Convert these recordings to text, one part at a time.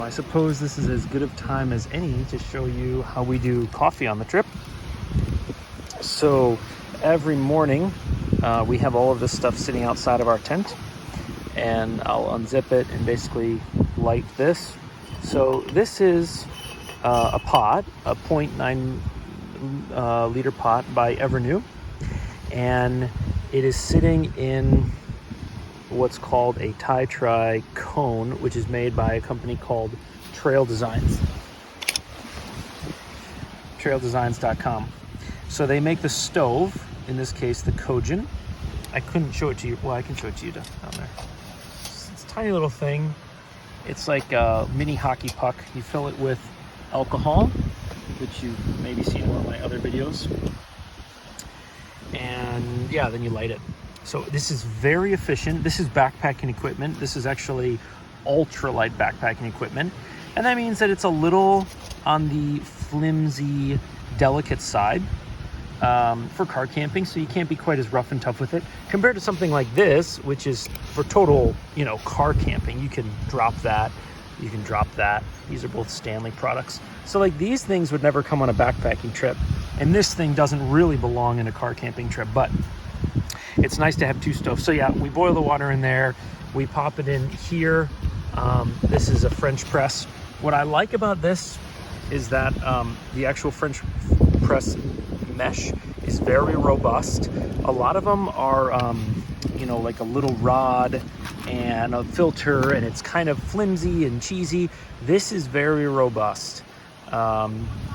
I suppose this is as good of time as any to show you how we do coffee on the trip. So every morning we have all of this stuff sitting outside of our tent, and I'll unzip it and basically light this. So this is a pot, a 0.9 liter pot by Evernew, and it is sitting in what's called a tie-try cone, which is made by a company called traildesigns.com. So they make the stove, in this case the Kojin. I couldn't show it to you. Well, I can show it to you down there. It's a tiny little thing. It's like a mini hockey puck. You fill it with alcohol, which you've maybe seen in one of my other videos. And yeah, then you light it. So this is very efficient. This is backpacking equipment. This is actually ultralight backpacking equipment. And that means that it's a little on the flimsy, delicate side for car camping. So you can't be quite as rough and tough with it compared to something like this, which is for total, car camping. You can drop that. You can drop that. These are both Stanley products. So like these things would never come on a backpacking trip. And this thing doesn't really belong in a car camping trip, but it's nice to have two stoves. So yeah, we boil the water in there. We pop it in here. This is a French press. What I like about this is that the actual French press mesh is very robust. A lot of them are, like a little rod and a filter, and it's kind of flimsy and cheesy. This is very robust.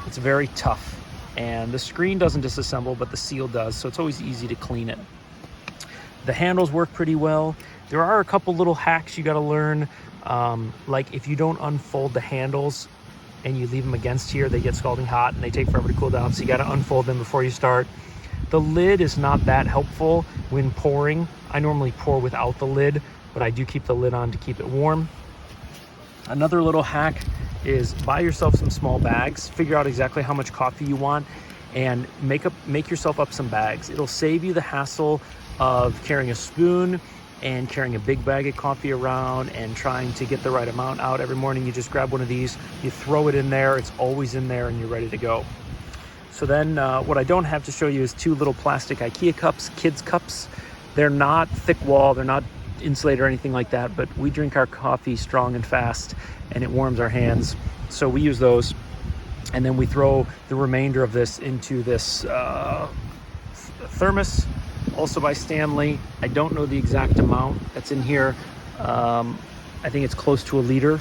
It's very tough. And the screen doesn't disassemble, but the seal does, so it's always easy to clean it. The handles work pretty well. There are a couple little hacks you gotta learn. Like if you don't unfold the handles and you leave them against here, they get scalding hot and they take forever to cool down, so you gotta unfold them before you start. The lid is not that helpful when pouring. I normally pour without the lid, but I do keep the lid on to keep it warm. Another little hack is buy yourself some small bags, figure out exactly how much coffee you want, and make yourself up some bags. It'll save you the hassle of carrying a spoon and carrying a big bag of coffee around and trying to get the right amount out every morning. You just grab one of these, you throw it in there, it's always in there, and you're ready to go. So then what I don't have to show you is two little plastic IKEA cups, kids cups. They're not thick wall, they're not insulated or anything like that, but we drink our coffee strong and fast and it warms our hands. So we use those, and then we throw the remainder of this into this thermos, also by Stanley. I don't know the exact amount that's in here. I think it's close to a liter.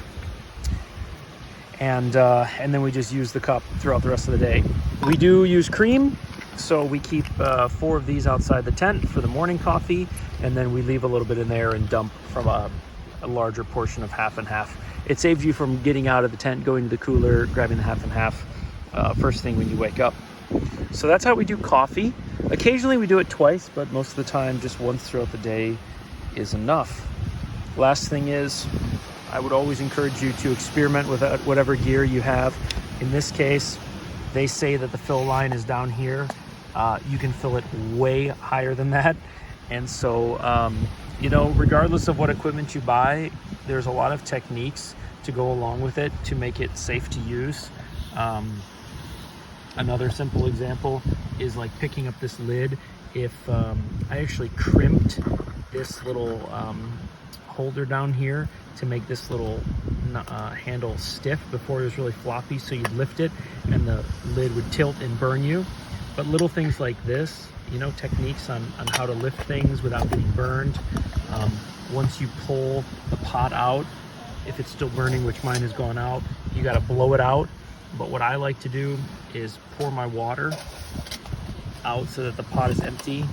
And then we just use the cup throughout the rest of the day. We do use cream, so we keep 4 of these outside the tent for the morning coffee, and then we leave a little bit in there and dump from a larger portion of half and half. It saves you from getting out of the tent, going to the cooler, grabbing the half and half first thing when you wake up. So that's how we do coffee. Occasionally we do it twice, but most of the time just once throughout the day is enough. Last thing is, I would always encourage you to experiment with whatever gear you have. In this case, they say that the fill line is down here. You can fill it way higher than that. And so, regardless of what equipment you buy, there's a lot of techniques to go along with it to make it safe to use. Another simple example is like picking up this lid. If I actually crimped this little holder down here to make this little handle stiff before it was really floppy, so you'd lift it and the lid would tilt and burn you. But little things like this, techniques on how to lift things without getting burned. Once you pull the pot out, if it's still burning, which mine has gone out, you got to blow it out. But what I like to do is pour my water out so that the pot is empty.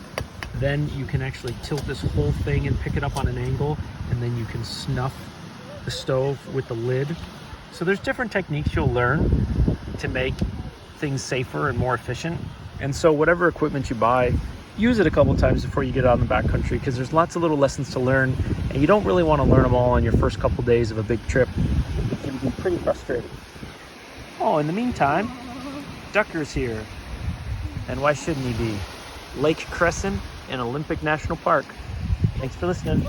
Then you can actually tilt this whole thing and pick it up on an angle, and then you can snuff the stove with the lid. So there's different techniques you'll learn to make things safer and more efficient. And so whatever equipment you buy, use it a couple times before you get out in the backcountry, because there's lots of little lessons to learn, and you don't really want to learn them all on your first couple days of a big trip. It can be pretty frustrating. Oh, in the meantime, Ducker's here. And why shouldn't he be? Lake Crescent and Olympic National Park. Thanks for listening.